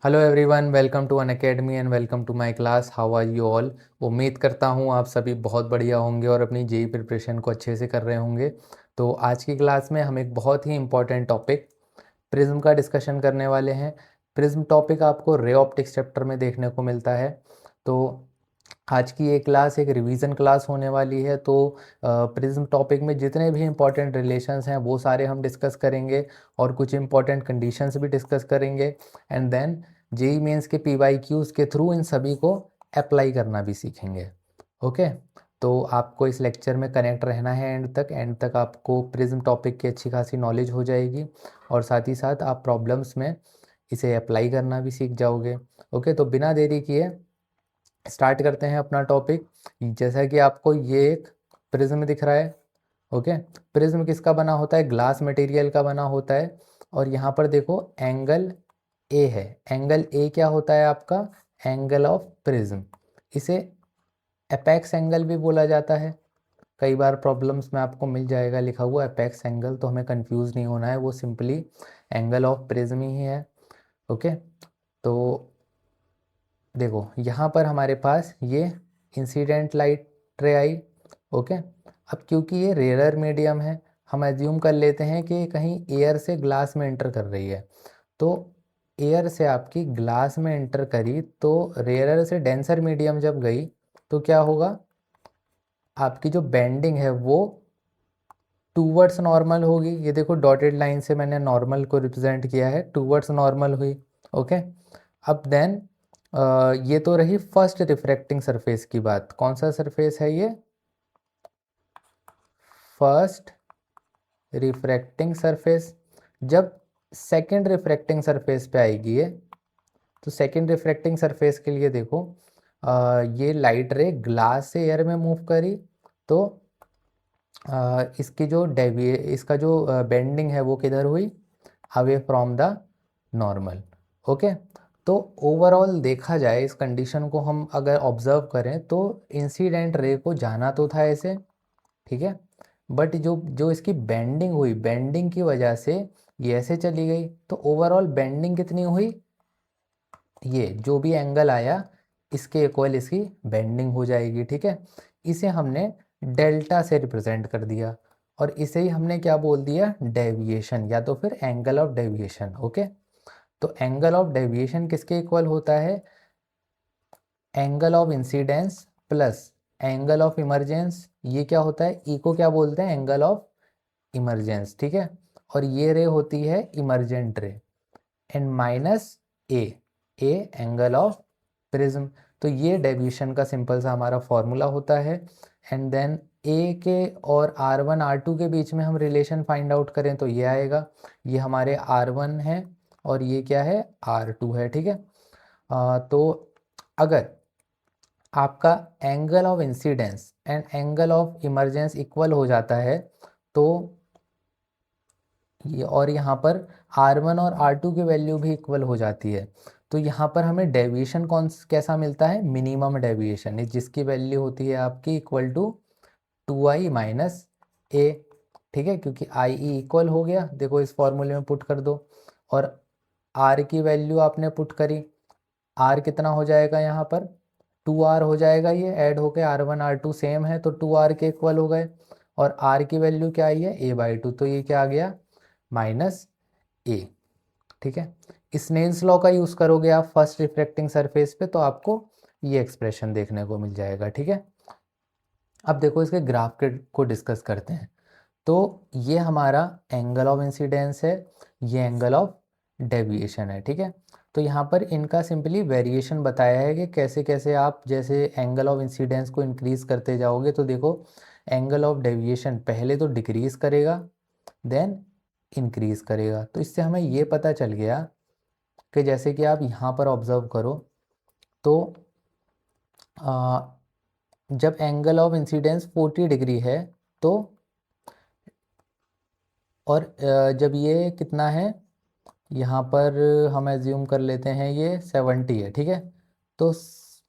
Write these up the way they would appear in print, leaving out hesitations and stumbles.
Hello everyone, welcome to Unacademy and welcome to my class. How are you all. उम्मीद करता हूँ आप सभी बहुत बढ़िया होंगे और अपनी जेई प्रिपरेशन को अच्छे से कर रहे होंगे। तो आज की क्लास में हम एक बहुत ही इंपॉर्टेंट टॉपिक प्रिज्म का डिस्कशन करने वाले हैं। प्रिज्म टॉपिक आपको रे ऑप्टिक्स चैप्टर में देखने को मिलता है। तो आज की ये क्लास एक रिवीजन क्लास होने वाली है। तो प्रिज्म टॉपिक में जितने भी इंपॉर्टेंट रिलेशंस हैं वो सारे हम डिस्कस करेंगे और कुछ इंपॉर्टेंट कंडीशंस भी डिस्कस करेंगे। एंड देन जेई मेंस के पीवाईक्यूज के थ्रू इन सभी को अप्लाई करना भी सीखेंगे। ओके। तो आपको इस लेक्चर में कनेक्ट रहना है एंड तक आपको प्रिज्म टॉपिक की अच्छी खासी नॉलेज हो जाएगी और साथ ही साथ आप प्रॉब्लम्स में इसे अप्लाई करना भी सीख जाओगे। ओके, तो बिना देरी किए स्टार्ट करते हैं अपना टॉपिक। जैसा कि आपको ये एक प्रिज्म दिख रहा है। ओके, प्रिज्म किसका बना होता है? ग्लास मटेरियल का बना होता है। और यहाँ पर देखो एंगल ए है। एंगल ए क्या होता है आपका? Angle of prism. इसे एपेक्स एंगल भी बोला जाता है। कई बार प्रॉब्लम्स में आपको मिल जाएगा लिखा हुआ एपेक्स एंगल, तो हमें कंफ्यूज नहीं होना है, वो सिंपली एंगल ऑफ प्रिज्म ही है। ओके, तो देखो यहाँ पर हमारे पास ये इंसिडेंट लाइट रे आई। ओके, अब क्योंकि ये रेयर मीडियम है, हम एज्यूम कर लेते हैं कि कहीं एयर से ग्लास में एंटर कर रही है। तो एयर से आपकी ग्लास में एंटर करी तो रेयर से डेंसर मीडियम जब गई तो क्या होगा? आपकी जो बेंडिंग है वो टूवर्ड्स नॉर्मल होगी। ये देखो डॉटेड लाइन से मैंने नॉर्मल को रिप्रेजेंट किया है, टूवर्ड्स नॉर्मल हुई। ओके, अब देन ये तो रही फर्स्ट रिफ्रैक्टिंग सरफेस की बात। कौन सा सरफेस है ये? First refracting surface. जब सेकंड रिफ्रैक्टिंग सरफेस पे आएगी ये, तो सेकंड रिफ्रैक्टिंग सरफेस के लिए देखो ये लाइट रे ग्लास से एयर में मूव करी तो इसकी जो इसका जो बेंडिंग है वो किधर हुई? Away from the normal. Okay, तो ओवरऑल देखा जाए इस कंडीशन को हम अगर ऑब्जर्व करें तो इंसिडेंट रे को जाना तो था ऐसे, ठीक है, बट जो जो इसकी बेंडिंग हुई, बेंडिंग की वजह से ये ऐसे चली गई। तो ओवरऑल बेंडिंग कितनी हुई? ये जो भी एंगल आया इसके इक्वल इसकी बेंडिंग हो जाएगी। ठीक है, इसे हमने डेल्टा से रिप्रेजेंट कर दिया और इसे ही हमने क्या बोल दिया? डेविएशन या तो फिर एंगल ऑफ डेविएशन। ओके, तो एंगल ऑफ डेविएशन किसके इक्वल होता है? Angle of incidence plus angle of emergence. ये क्या होता है? ई को क्या बोलते हैं? Angle of emergence. ठीक है, और ये रे होती है emergent ray. And minus A, A angle of prism. तो ये डेविएशन का सिंपल सा हमारा फॉर्मूला होता है। एंड देन ए के और आर वन आर टू के बीच में हम रिलेशन फाइंड आउट करें तो ये आएगा, ये हमारे आर वन है और ये क्या है? आर टू है। ठीक है, तो अगर आपका angle of incidence and angle of emergence equal हो जाता है तो ये, और यहाँ पर R1 और R2 की वैल्यू भी इक्वल हो जाती है, तो यहाँ पर हमें डेविएशन कैसा मिलता है? मिनिमम डेविएशन, जिसकी वैल्यू होती है आपकी इक्वल टू 2i माइनस ए। ठीक है, क्योंकि आई ई इक्वल हो गया, देखो इस फॉर्मूले में पुट कर दो और R की वैल्यू आपने पुट करी। R कितना हो जाएगा यहाँ पर? 2R हो जाएगा, ये ऐड होके R1 R2 सेम है तो 2R के इक्वल हो गए। और R की वैल्यू क्या आई है? a/2, तो ये क्या आ गया? माइनस ए। ठीक है, स्नेल्स लॉ का यूज करोगे आप फर्स्ट रिफ्रैक्टिंग सरफेस पे तो आपको ये एक्सप्रेशन देखने को मिल जाएगा। ठीक है, अब देखो इसके ग्राफ को डिस्कस करते हैं। तो ये हमारा एंगल ऑफ इंसिडेंस है, ये एंगल ऑफ डेविएशन है। ठीक है, तो यहाँ पर इनका सिंपली वेरिएशन बताया है कि कैसे कैसे आप जैसे एंगल ऑफ इंसिडेंस को इंक्रीज करते जाओगे तो देखो एंगल ऑफ डेविएशन पहले तो डिक्रीज करेगा देन इंक्रीज करेगा। तो इससे हमें ये पता चल गया कि जैसे कि आप यहाँ पर ऑब्जर्व करो तो आ, जब एंगल ऑफ इंसिडेंस 40 डिग्री है तो, और जब ये कितना है यहाँ पर, हम एज्यूम कर लेते हैं ये 70 है। ठीक है, तो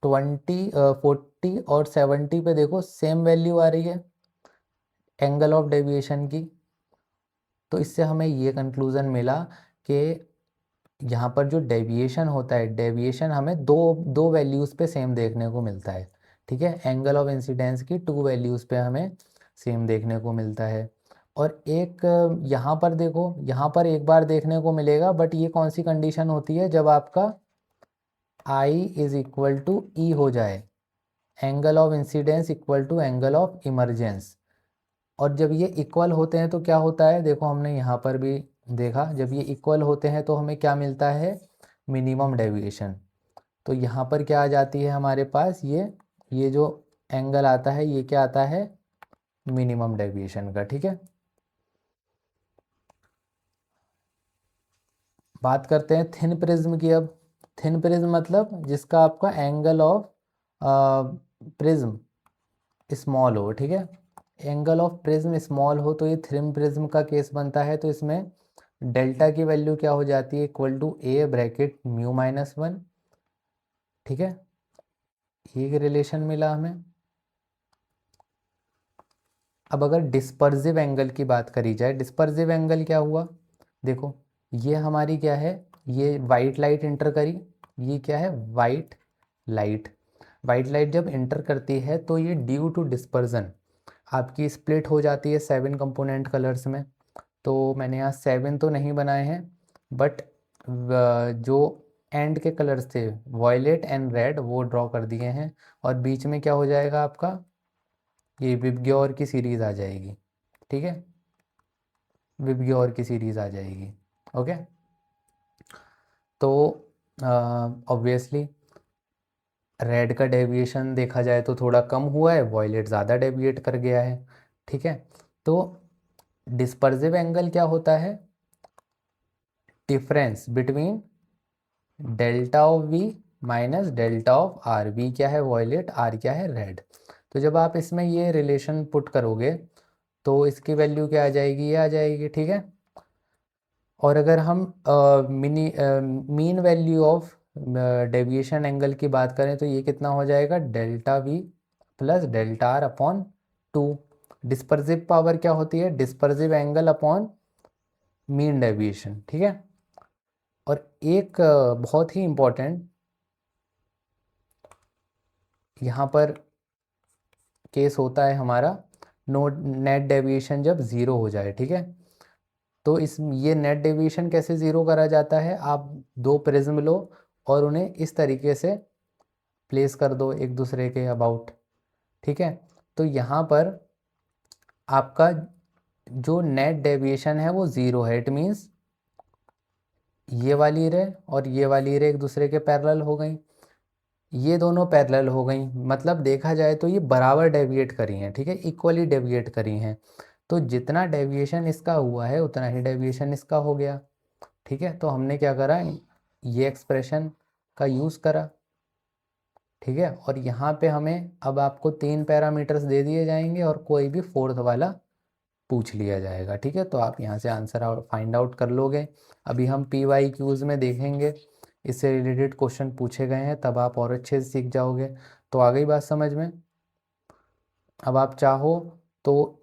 40 और 70 पे देखो सेम वैल्यू आ रही है एंगल ऑफ डेविएशन की। तो इससे हमें ये कंक्लूज़न मिला कि यहाँ पर जो डेविएशन होता है, डेविएशन हमें दो दो वैल्यूज़ पे सेम देखने को मिलता है, ठीक है। एंगल ऑफ इंसिडेंस की टू वैल्यूज़ पे हमें सेम देखने को मिलता है। और एक यहाँ पर देखो, यहाँ पर एक बार देखने को मिलेगा, बट ये कौन सी कंडीशन होती है, जब आपका I is equal to e हो जाए, angle of incidence equal to angle of emergence. और जब ये इक्वल होते हैं तो क्या होता है, देखो हमने यहाँ पर भी देखा, जब ये इक्वल होते हैं तो हमें क्या मिलता है, मिनिमम डेविएशन। तो यहाँ पर क्या आ जाती है हमारे पास, ये जो एंगल आता है ये क्या आता है, मिनिमम डेविएशन का, ठीक है। बात करते हैं थिन प्रिज्म की अब। थिन प्रिज्म मतलब जिसका आपका एंगल ऑफ प्रिज्म स्मॉल हो, ठीक है। एंगल ऑफ प्रिज्म स्मॉल हो तो ये थिन प्रिज्म का केस बनता है। तो इसमें डेल्टा की वैल्यू क्या हो जाती है, equal to a bracket mu minus one, ठीक है। ये रिलेशन मिला हमें। अब अगर डिस्पर्सिव एंगल की बात करी जाए, डिस्पर्सिव एंगल क्या हुआ, देखो ये हमारी क्या है, ये वाइट लाइट इंटर करी, ये क्या है, वाइट लाइट। वाइट लाइट जब इंटर करती है तो ये ड्यू टू डिस्पर्जन आपकी स्प्लिट हो जाती है 7 कंपोनेंट कलर्स में। तो मैंने यहाँ 7 तो नहीं बनाए हैं, बट जो एंड के कलर्स थे वॉयलेट एंड रेड वो ड्रॉ कर दिए हैं। और बीच में क्या हो जाएगा आपका, ये विबग्योर की सीरीज़ आ जाएगी, ठीक है। विबग्योर की सीरीज़ आ जाएगी, ओके। तो ऑब्वियसली रेड का डेविएशन देखा जाए तो थोड़ा कम हुआ है, वॉयलेट ज़्यादा डेविएट कर गया है, ठीक है। तो डिस्पर्सिव एंगल क्या होता है, difference between delta of v minus delta of r. V क्या है वॉयलेट, आर क्या है रेड। तो जब आप इसमें ये रिलेशन पुट करोगे तो इसकी वैल्यू क्या आ जाएगी, ये आ जाएगी, ठीक है। और अगर हम mean value of deviation angle की बात करें तो ये कितना हो जाएगा, delta we plus delta R upon two. Dispersive power क्या होती है, dispersive angle upon mean deviation, ठीक है। और एक बहुत ही इम्पोर्टेंट यहाँ पर केस होता है हमारा, नो नेट डेविएशन जब ज़ीरो हो जाए, ठीक है। तो इस ये नेट डेविएशन कैसे ज़ीरो करा जाता है, आप दो प्रिज्म लो और उन्हें इस तरीके से प्लेस कर दो एक दूसरे के अबाउट, ठीक है। तो यहाँ पर आपका जो नेट डेविएशन है वो ज़ीरो है। इट मीन्स ये वाली रे और ये वाली रे एक दूसरे के पैरेलल हो गई, ये दोनों पैरेलल हो गई, मतलब देखा जाए तो ये बराबर डेविएट करी हैं, ठीक है, इक्वली डेविएट करी हैं। तो जितना डेविएशन इसका हुआ है उतना ही डेविएशन इसका हो गया, ठीक है। तो हमने क्या करा, ये एक्सप्रेशन का यूज़ करा, ठीक है। और यहाँ पे हमें अब आपको 3 पैरामीटर्स दे दिए जाएंगे और कोई भी फोर्थ वाला पूछ लिया जाएगा, ठीक है। तो आप यहाँ से आंसर फाइंड आउट कर लोगे। अभी हम PYQs में देखेंगे, इससे रिलेटेड क्वेश्चन पूछे गए हैं, तब आप और अच्छे से सीख जाओगे। तो आ गई बात समझ में। अब आप चाहो तो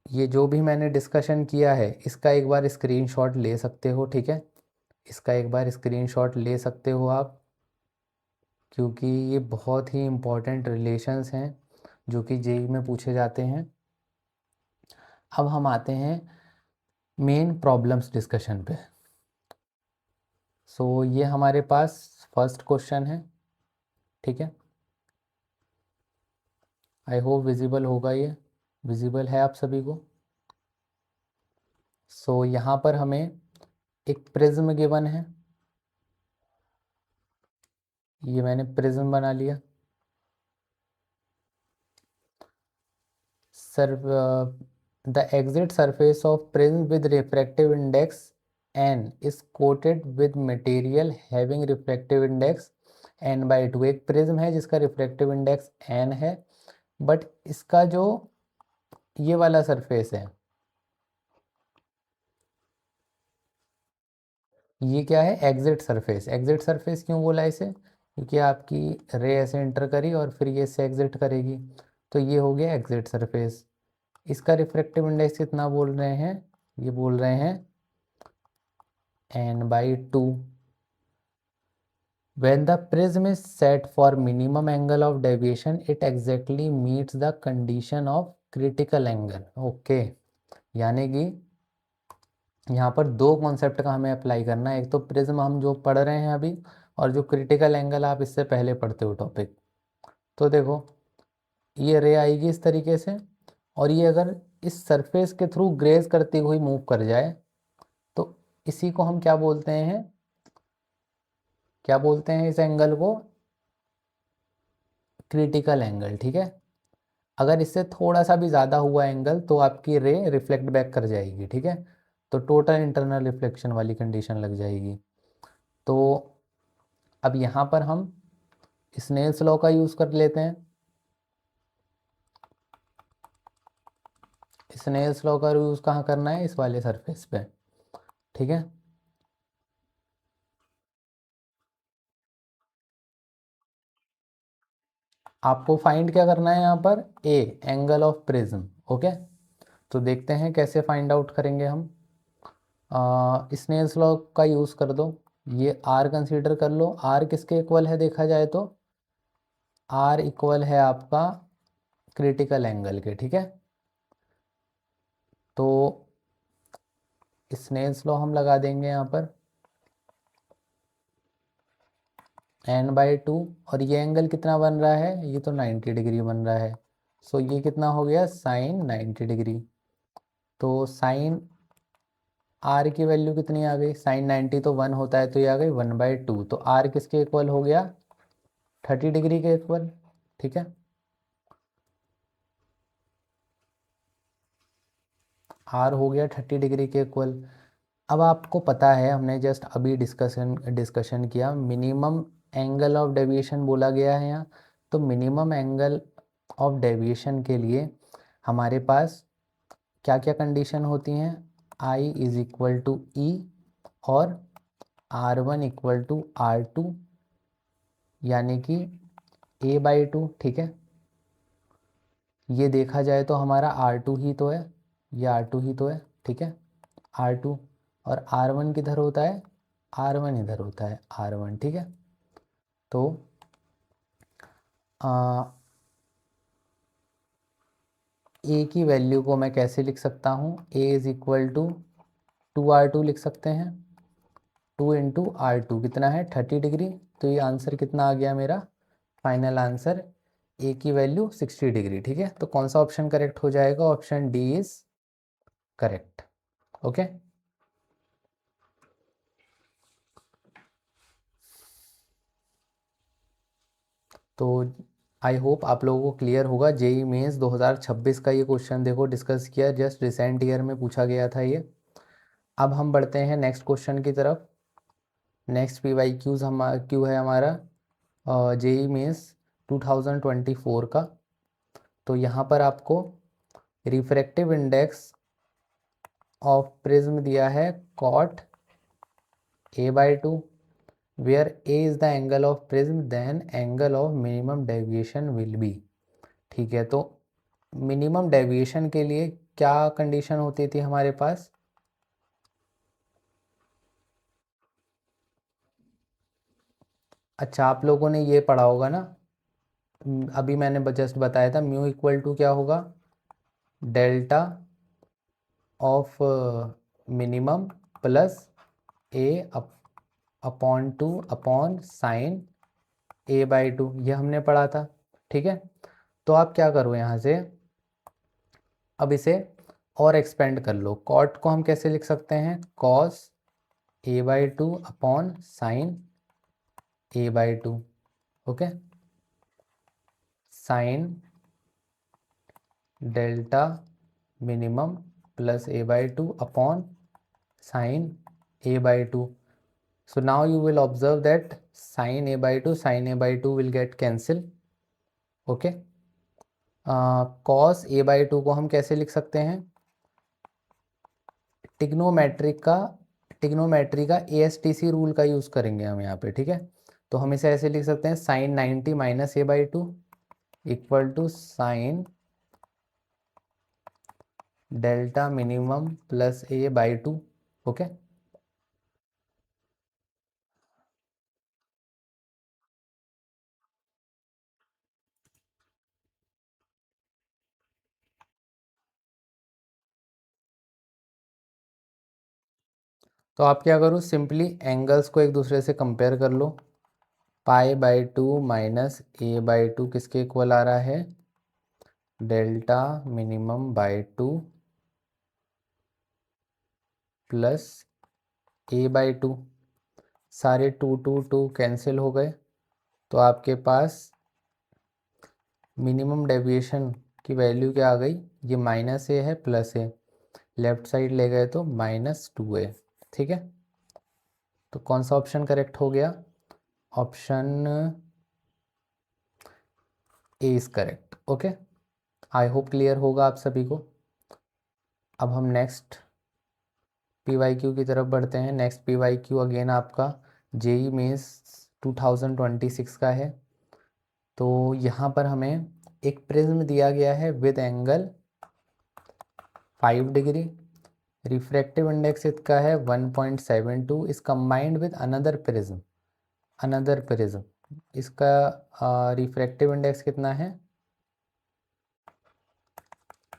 ये जो भी मैंने डिस्कशन किया है इसका एक बार स्क्रीनशॉट ले सकते हो, ठीक है। इसका एक बार स्क्रीनशॉट ले सकते हो आप, क्योंकि ये बहुत ही इम्पोर्टेंट रिलेशंस हैं जो कि जेई में पूछे जाते हैं। अब हम आते हैं मेन प्रॉब्लम्स डिस्कशन पे। सो ये हमारे पास फर्स्ट क्वेश्चन है, ठीक है। आई होप विजिबल होगा, ये विजिबल है आप सभी को। सो यहाँ पर हमें एक प्रिज्म गिवन है, ये मैंने प्रिज्म बना लिया। Sir the exit surface of prism with refractive index n is coated with material having refractive index n/2। एक प्रिज्म है जिसका रिफ्रैक्टिव इंडेक्स n है, बट इसका जो ये वाला सरफेस है ये क्या है, एग्जिट सरफेस। एग्जिट सरफेस क्यों बोला इसे, क्योंकि आपकी रे ऐसे एंटर करी और फिर ये इससे एग्जिट करेगी, तो ये हो गया एग्जिट सरफेस। इसका रिफ्रैक्टिव इंडेक्स कितना बोल रहे हैं, ये बोल रहे हैं n/2, When the prism is set for minimum angle of deviation, it exactly meets the condition of critical angle. Okay, यानी कि यहाँ पर दो कॉन्सेप्ट का हमें अप्लाई करना है। एक तो प्रिज्म हम जो पढ़ रहे हैं अभी, और जो क्रिटिकल एंगल आप इससे पहले पढ़ते हो टॉपिक। तो देखो, ये रे आएगी इस तरीके से, और ये अगर इस सरफेस के थ्रू ग्रेज करती हुई मूव कर जाए तो इसी को हम क्या बोलते हैं, क्या बोलते हैं इस एंगल को? Critical angle. ठीक है, अगर इससे थोड़ा सा भी ज़्यादा हुआ एंगल तो आपकी रे रिफ्लेक्ट बैक कर जाएगी। ठीक है, तो टोटल इंटरनल रिफ्लेक्शन वाली कंडीशन लग जाएगी। तो अब यहाँ पर हम स्नेल्स लॉ का यूज़ कर लेते हैं। स्नेल्स लॉ का यूज़ कहाँ करना है? इस वाले सरफेस पे। ठीक है, आपको फाइंड क्या करना है यहाँ पर? ए, एंगल ऑफ प्रिज्म। ओके, तो देखते हैं कैसे फाइंड आउट करेंगे हम। स्नेल्स लॉ का यूज़ कर दो। ये आर कंसीडर कर लो। आर किसके इक्वल है देखा जाए तो? आर इक्वल है आपका क्रिटिकल एंगल के। ठीक है, तो स्नेल्स लॉ हम लगा देंगे यहाँ पर n/2, और ये एंगल कितना बन रहा है? ये तो 90 डिग्री बन रहा है। सो ये कितना हो गया? Sine 90 degree. तो साइन आर की वैल्यू कितनी आ गई? साइन 90 तो 1 होता है, तो ये आ गई 1/2। तो आर किसके इक्वल हो गया? 30 डिग्री के इक्वल। ठीक है, आर हो गया 30 डिग्री के इक्वल। अब आपको पता है, हमने जस्ट अभी डिस्कशन किया, मिनिमम एंगल ऑफ डेविएशन बोला गया है यहाँ। तो मिनिमम एंगल ऑफ डेविएशन के लिए हमारे पास क्या क्या कंडीशन होती हैं? आई इज इक्वल टू ई और R1 = R2, यानी कि A/2। ठीक है, ये देखा जाए तो हमारा R2 ही तो है, ये R2 ही तो है। ठीक है, R2, और R1 किधर होता है? R1 इधर होता है, R1। ठीक है, तो ए की वैल्यू को मैं कैसे लिख सकता हूँ? A is equal to 2R2 लिख सकते हैं। 2 × R2 कितना है? 30 डिग्री। तो ये आंसर कितना आ गया मेरा? फाइनल आंसर ए की वैल्यू 60 डिग्री। ठीक है, तो कौन सा ऑप्शन करेक्ट हो जाएगा? Option D is correct. Okay, तो आई होप आप लोगों को क्लियर होगा। जेई मेंस 2026 का ये क्वेश्चन देखो डिस्कस किया, जस्ट रिसेंट ईयर में पूछा गया था ये। अब हम बढ़ते हैं नेक्स्ट क्वेश्चन की तरफ। नेक्स्ट PYQs हम क्यू है हमारा जेई मेंस 2024 का। तो यहाँ पर आपको रिफ्रैक्टिव इंडेक्स ऑफ प्रिज्म दिया है cot A/2, where A is the angle of prism, then angle of minimum deviation will be। ठीक है, तो मिनिमम डेविएशन के लिए क्या कंडीशन होती थी हमारे पास? अच्छा, आप लोगों ने ये पढ़ा होगा ना, अभी मैंने जस्ट बताया था, म्यू इक्वल टू क्या होगा? Delta of minimum plus A upon 2 upon sine A/2, ये हमने पढ़ा था। ठीक है, तो आप क्या करो यहाँ से, अब इसे और एक्सपेंड कर लो। कॉट को हम कैसे लिख सकते हैं? Cos A/2 upon sine A/2। Okay, sign delta minimum plus A/2 upon sine A/2। So now you will observe that sin A/2 will get cancel। Okay, cos A/2 को हम कैसे लिख सकते हैं? टिग्नोमेट्री का ASTC रूल का use करेंगे हम यहाँ पे। ठीक है, तो हम इसे ऐसे लिख सकते हैं, sine 90 minus A/2 equal to sine delta minimum plus A/2। Okay, तो आप क्या करो, सिंपली एंगल्स को एक दूसरे से कंपेयर कर लो। π/2 माइनस a/2 किसके इक्वल आ रहा है, delta minimum bye 2 plus a/2। सारे 2 2 2 कैंसिल हो गए, तो आपके पास मिनिमम डेविएशन की वैल्यू क्या आ गई, ये माइनस ए है प्लस ए, लेफ्ट साइड ले गए तो -2a। ठीक है, तो कौन सा ऑप्शन करेक्ट हो गया, option A is correct. Okay, I hope clear होगा आप सभी को। अब हम नेक्स्ट PYQ की तरफ बढ़ते हैं। नेक्स्ट PYQ अगेन आपका JEE मेंस 2026 का है। तो यहाँ पर हमें एक प्रिज्म दिया गया है with angle 5 degree, refractive index इसका है 1.72, is combined with another prism. इसका रिफ्रैक्टिव इंडेक्स कितना है,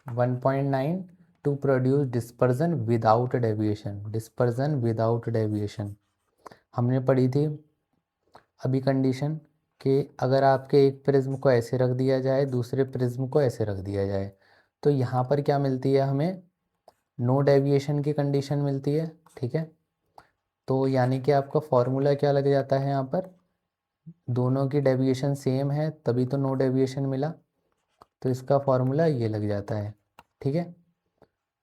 1.9, to produce dispersion without deviation. हमने पढ़ी थी अभी कंडीशन कि अगर आपके एक प्रिज्म को ऐसे रख दिया जाए, दूसरे प्रिज्म को ऐसे रख दिया जाए, तो यहाँ पर क्या मिलती है हमें, नो डेविएशन की कंडीशन मिलती है। ठीक है, तो यानी कि आपका फॉर्मूला क्या लग जाता है, यहाँ पर दोनों की डेविएशन सेम है तभी तो नो डेविएशन मिला, तो इसका फॉर्मूला ये लग जाता है। ठीक है,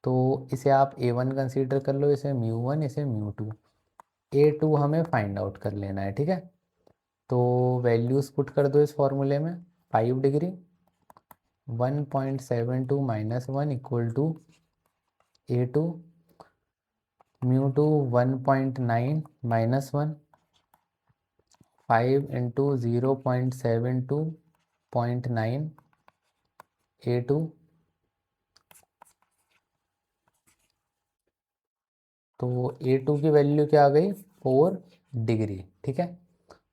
तो इसे आप A1 कंसीडर कर लो, इसे μ1, इसे μ2। A2 हमें फाइंड आउट कर लेना है। ठीक है, तो वैल्यूज़ पुट कर दो इस फॉर्मूले में। 5 degree 1.72 minus 1 equal to A2, μ2 1.9 minus 1, 5 into 0.72.9 A2, तो A2 की वैल्यू क्या आ गई, 4 डिग्री। ठीक है,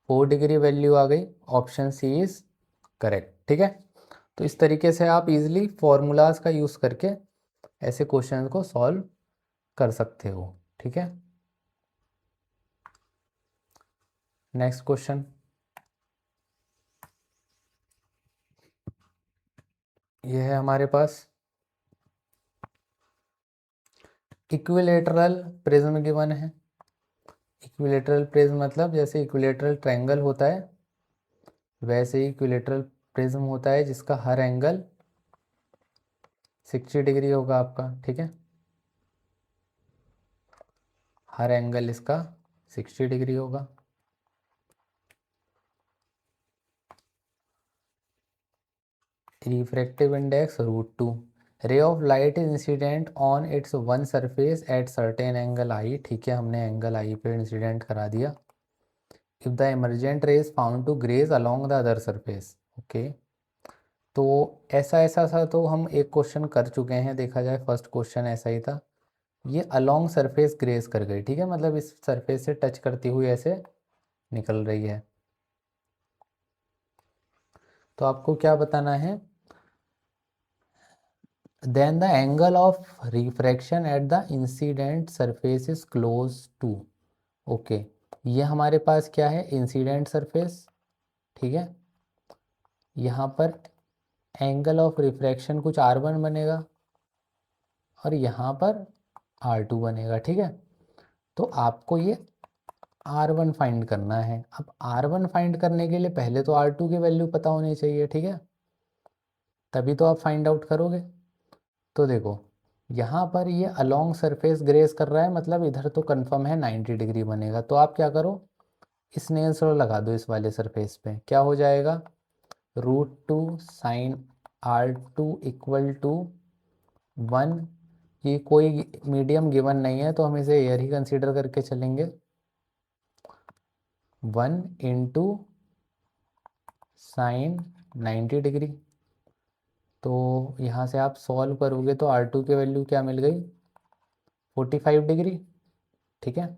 4 डिग्री वैल्यू आ गई, ऑप्शन सी इज करेक्ट। ठीक है, तो इस तरीके से आप इजीली फॉर्मूलाज का यूज़ करके ऐसे क्वेश्चन को सॉल्व कर सकते हो। ठीक है, नेक्स्ट क्वेश्चन ये है हमारे पास, इक्विलेटरल प्रिज्म गिवन है। इक्विलेटरल प्रिज्म मतलब जैसे इक्विलेटरल ट्रायंगल होता है वैसे ही इक्विलेटरल प्रिज्म होता है जिसका हर एंगल 60 डिग्री होगा आपका। ठीक है, हर एंगल इसका 60 डिग्री होगा। Refractive index √2, ray of light is incident on its one surface at certain angle I. ठीक है, हमने एंगल आई पे इंसिडेंट करा दिया। If the emergent ray is found to graze along the other surface. Okay, तो ऐसा ऐसा सा तो हम एक क्वेश्चन कर चुके हैं, देखा जाए फर्स्ट क्वेश्चन ऐसा ही था, ये अलोंग सरफेस ग्रेज कर गई। ठीक है, मतलब इस सरफेस से टच करती हुई ऐसे निकल रही है। तो आपको क्या बताना है, then the angle of refraction at the incident surface is close to। Okay, ये हमारे पास क्या है, इंसिडेंट सरफेस। ठीक है, यहाँ पर एंगल ऑफ रिफ्रैक्शन कुछ R1 बनेगा और यहाँ पर R2 बनेगा। ठीक है, तो आपको ये R1 फाइंड करना है। अब R1 फाइंड करने के लिए पहले तो R2 की वैल्यू पता होनी चाहिए। ठीक है, तभी तो आप फाइंड आउट करोगे। तो देखो यहाँ पर ये अलोंग सरफेस ग्रेस कर रहा है, मतलब इधर तो कंफर्म है 90 डिग्री बनेगा। तो आप क्या करो, स्नेल्स लॉ लगा दो इस वाले सरफेस पे, क्या हो जाएगा, √2 साइन R2 इक्वल टू 1। ये कोई मीडियम गिवन नहीं है तो हम इसे एयर ही कंसीडर करके चलेंगे। 1 इंटू साइन 90 डिग्री। तो यहाँ से आप सॉल्व करोगे तो R2 की वैल्यू क्या मिल गई, 45 डिग्री। ठीक है,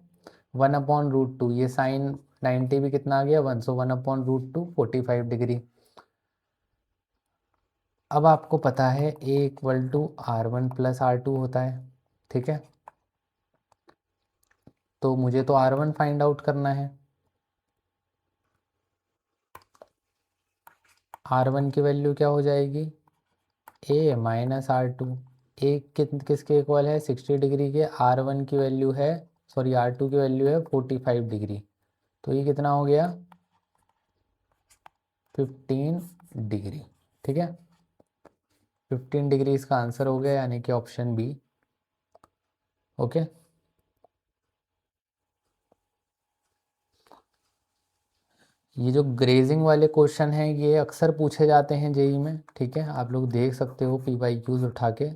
1/√2, ये साइन 90 भी कितना आ गया, 1, सो 1/√2 45 डिग्री। अब आपको पता है A = R1 + R2 होता है। ठीक है, तो मुझे तो R1 फाइंड आउट करना है। R1 की वैल्यू क्या हो जाएगी, A माइनस R2। ए किसके इक्वल है, 60 डिग्री के। R1 की वैल्यू है, सॉरी R2 की वैल्यू है 45 डिग्री। तो ये कितना हो गया, 15 डिग्री। ठीक है, 15 डिग्री इसका आंसर हो गया, यानी कि ऑप्शन बी। ओके, ये जो ग्रेजिंग वाले क्वेश्चन हैं ये अक्सर पूछे जाते हैं जेई में। ठीक है, आप लोग देख सकते हो PYQs उठा के,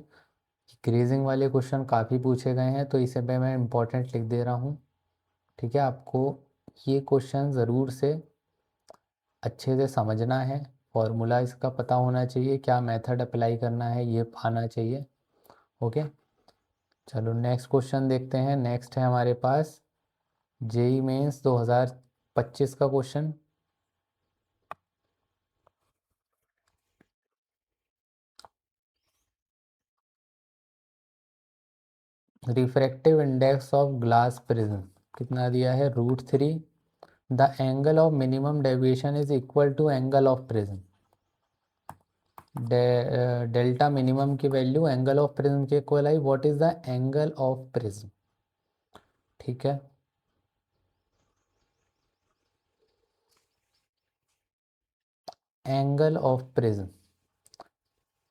ग्रेजिंग वाले क्वेश्चन काफ़ी पूछे गए हैं, तो इसे पे मैं इम्पोर्टेंट लिख दे रहा हूँ। ठीक है, आपको ये क्वेश्चन ज़रूर से अच्छे से समझना है, फॉर्मूला इसका पता होना चाहिए, क्या मेथड अप्लाई करना है ये आना चाहिए। ओके, चलो नेक्स्ट क्वेश्चन देखते हैं। नेक्स्ट है हमारे पास जेई मेंस 2025 का question. Refractive index of glass prism कितना दिया है, √3। The angle of minimum deviation is equal to angle of prism. Delta minimum की वैल्यू एंगल ऑफ प्रिज्म के equal I. What is the angle of prism. ठीक है, angle of prism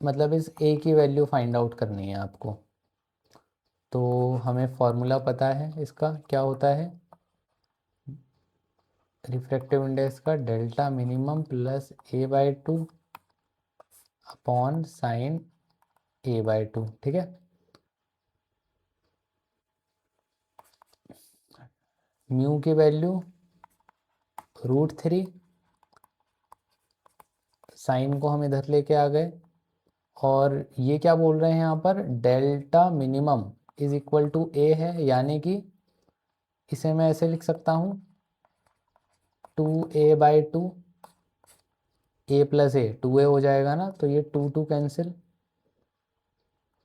मतलब इस ए की वैल्यू फाइंड आउट करनी है आपको। तो हमें फॉर्मूला पता है इसका क्या होता है, रिफ्रैक्टिव इंडेक्स का delta minimum plus A/2 upon sine A/2। ठीक है, म्यू की वैल्यू √3, साइन को हम इधर लेके आ गए, और ये क्या बोल रहे हैं यहाँ पर, delta minimum is equal to A है, यानी कि इसे मैं ऐसे लिख सकता हूँ 2A/2, A plus A 2A हो जाएगा ना, तो ये 2 कैंसिल,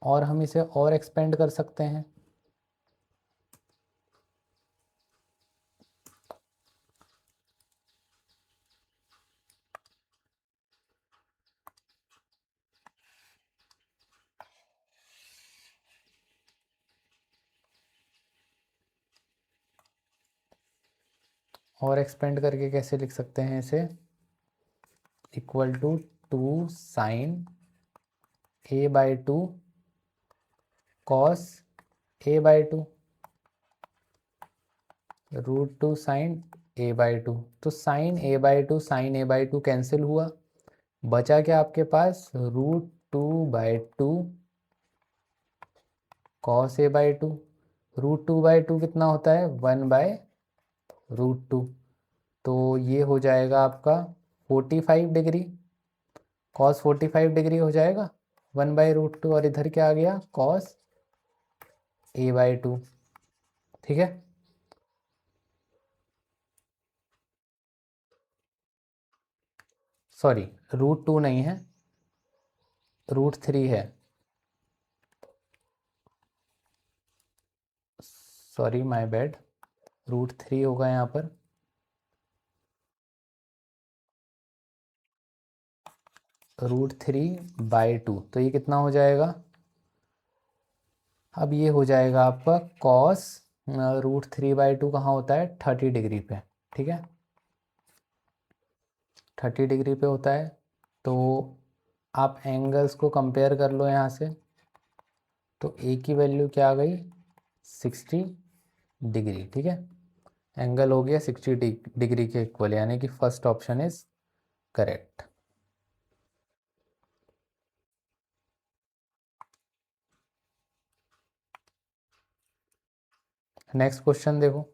और हम इसे और एक्सपेंड कर सकते हैं। और एक्सपेंड करके कैसे लिख सकते हैं इसे, equal to 2 sine A/2 cos A/2 √2 sine A/2। तो sign A/2 sign A/2 cancel हुआ, बचा क्या आपके पास, √2/2 कॉस A/2। √2/2 कितना होता है, 1/√2। तो ये हो जाएगा आपका 45 डिग्री, कॉस 45 डिग्री हो जाएगा 1/√2, और इधर क्या आ गया, कॉस A/2। ठीक है, सॉरी √2 नहीं है, √3 है, सॉरी माय बैड, √3 होगा यहाँ पर। √3/2, तो ये कितना हो जाएगा, अब ये हो जाएगा आपका कॉस √3/2 कहाँ होता है, 30 डिग्री पे। ठीक है, 30 डिग्री पे होता है। तो आप एंगल्स को कंपेयर कर लो यहाँ से, तो ए की वैल्यू क्या आ गई, 60 डिग्री। ठीक है, एंगल हो गया 60 डिग्री के इक्वल, यानी कि first option is correct. Next question देखो,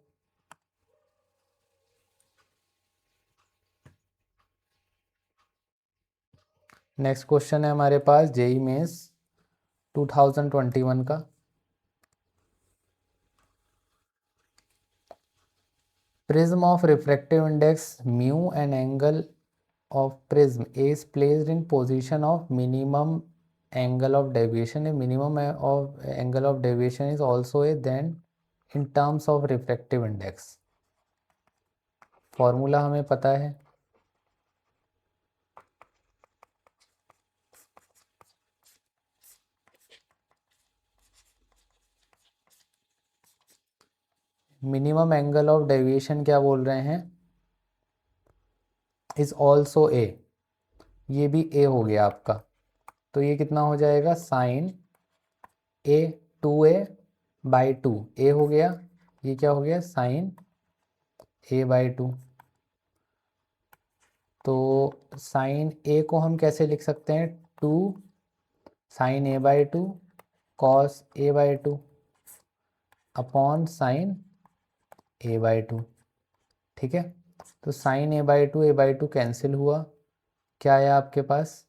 नेक्स्ट क्वेश्चन है हमारे पास जेई मेंस 2021 का। Prism of refractive index mu and angle of prism is placed in position of minimum angle of deviation. A minimum of angle of deviation is also a then in terms of refractive index. Formula हमें पता है, minimum angle of deviation क्या बोल रहे हैं, is also a, ये भी ए हो गया आपका, तो ये कितना हो जाएगा साइन ए, 2a/2 ए हो गया, ये क्या हो गया साइन a/2। तो साइन ए को हम कैसे लिख सकते हैं, 2 sine a/2 cos a/2 upon sine a/2, ठीक है। तो साइन a/2 कैंसिल हुआ, क्या आया आपके पास,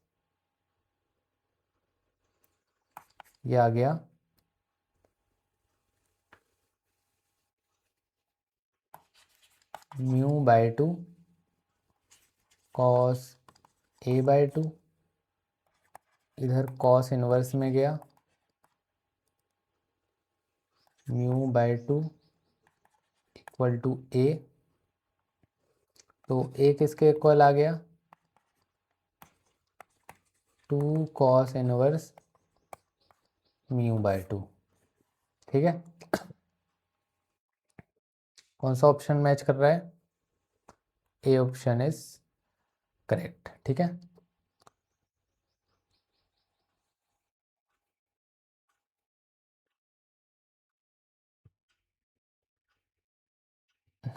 ये आ गया μ/2 कॉस a/2, इधर कॉस इनवर्स में गया, μ/2 इक्वल टू ए, तो ए किसके इक्वल आ गया, 2 कॉस इनवर्स μ/2, ठीक है। कौन सा ऑप्शन मैच कर रहा है, ए ऑप्शन इज करेक्ट, ठीक है।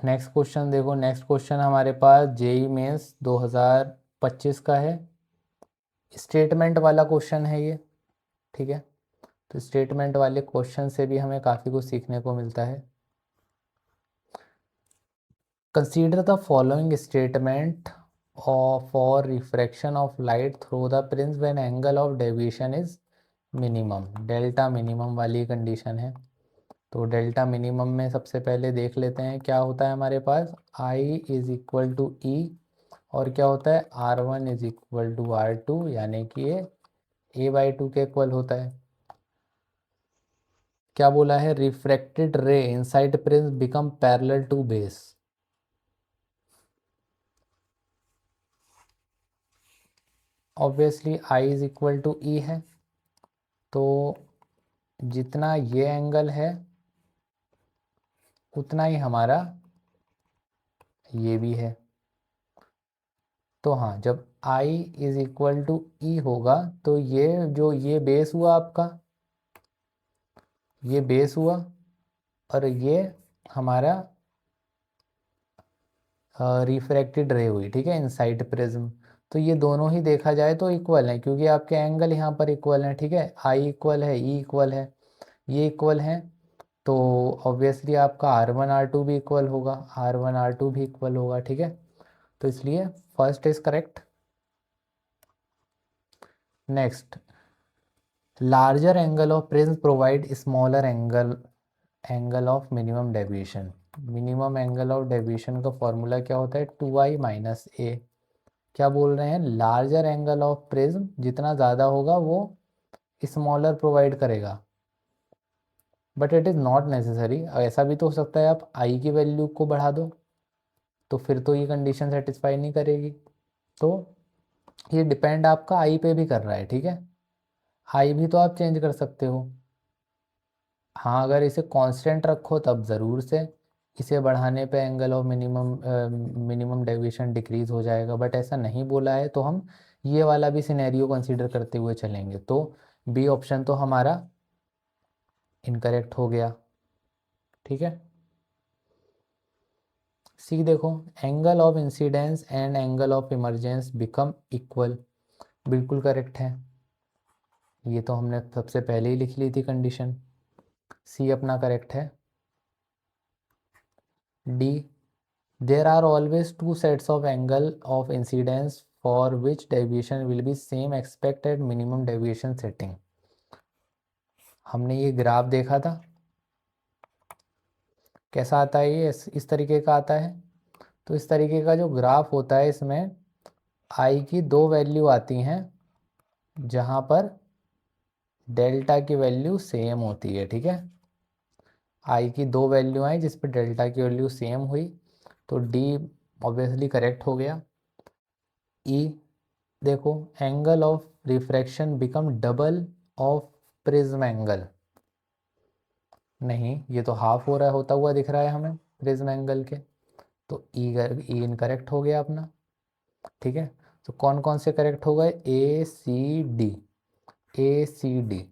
नेक्स्ट क्वेश्चन देखो, नेक्स्ट क्वेश्चन हमारे पास जेई मेंस 2025 का है, स्टेटमेंट वाला क्वेश्चन है ये, ठीक है। तो स्टेटमेंट वाले क्वेश्चन से भी हमें काफ़ी कुछ सीखने को मिलता है। Consider the following statement for refraction of light through the prism when angle of deviation is minimum, delta minimum वाली कंडीशन है। तो डेल्टा मिनिमम में सबसे पहले देख लेते हैं क्या होता है हमारे पास, आई इज इक्वल टू ई, और क्या होता है R1 is equal to R2, यानी कि ये a/2 के इक्वल होता है। क्या बोला है, refracted ray inside prism become parallel to base, obviously I is equal to E है, तो जितना ये एंगल है उतना ही हमारा ये भी है। तो हाँ, जब I इज इक्वल टू ई होगा तो ये जो ये बेस हुआ आपका, ये बेस हुआ, और ये हमारा रिफ्रैक्टेड रे हुई, ठीक है, इनसाइड प्रिज्म। तो ये दोनों ही देखा जाए तो इक्वल है, क्योंकि आपके एंगल यहाँ पर इक्वल हैं, ठीक है, आई इक्वल है, ई इक्वल है, ये इक्वल है, तो ऑब्वियसली आपका R1 R2 भी इक्वल होगा, R1 R2 भी इक्वल होगा, ठीक है। तो इसलिए first is correct. Next, larger angle of prism provide smaller angle of minimum deviation. Minimum angle of deviation का फॉर्मूला क्या होता है, 2i - a। क्या बोल रहे हैं, लार्जर एंगल ऑफ प्रिज्म जितना ज़्यादा होगा वो स्मॉलर प्रोवाइड करेगा, but it is not necessary. ऐसा भी तो हो सकता है आप आई की वैल्यू को बढ़ा दो, तो फिर तो ये कंडीशन सेटिस्फाई नहीं करेगी। तो ये डिपेंड आपका आई पे भी कर रहा है, ठीक है, आई भी तो आप चेंज कर सकते हो। हाँ, अगर इसे कांस्टेंट रखो तब ज़रूर से, इसे बढ़ाने पे angle of minimum deviation decrease हो जाएगा, बट ऐसा नहीं बोला है, तो हम ये वाला भी सिनेरियो कंसीडर करते हुए चलेंगे। तो बी ऑप्शन तो हमारा इनकरेक्ट हो गया, ठीक है। सी देखो, angle of incidence and angle of emergence become equal, बिल्कुल करेक्ट है, ये तो हमने सबसे पहले ही लिख ली थी कंडीशन, सी अपना करेक्ट है। D, there are always two sets of angle of incidence for which deviation will be same expected minimum deviation setting। हमने ये ग्राफ देखा था, कैसा आता है ये, इस तरीके का आता है। तो इस तरीके का जो ग्राफ होता है इसमें आई की दो वैल्यू आती हैं जहाँ पर डेल्टा की वैल्यू सेम होती है, ठीक है। आई की 2 वैल्यू आई जिस पे डेल्टा की वैल्यू सेम हुई, तो डी ऑब्वियसली करेक्ट हो गया। ई देखो, angle of refraction become double of prism angle, नहीं ये तो हाफ हो रहा है, होता हुआ दिख रहा है हमें प्रिज्म एंगल के, तो ई इनकरेक्ट हो गया अपना। ठीक है, तो कौन कौन से करेक्ट हो गए, A C D, A C D,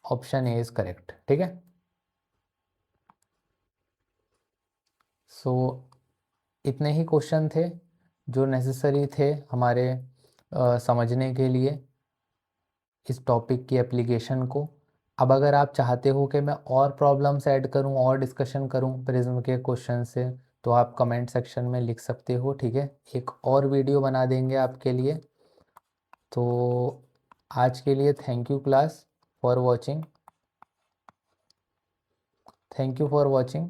option A is correct. ठीक है, सो इतने ही क्वेश्चन थे जो नेसेसरी थे हमारे समझने के लिए इस टॉपिक की एप्लीकेशन को। अब अगर आप चाहते हो कि मैं और प्रॉब्लम्स ऐड करूं और डिस्कशन करूं प्रिज्म के क्वेश्चन से, तो आप कमेंट सेक्शन में लिख सकते हो। ठीक है, एक और वीडियो बना देंगे आपके लिए। तो आज के लिए thank you class for watching, thank you for watching.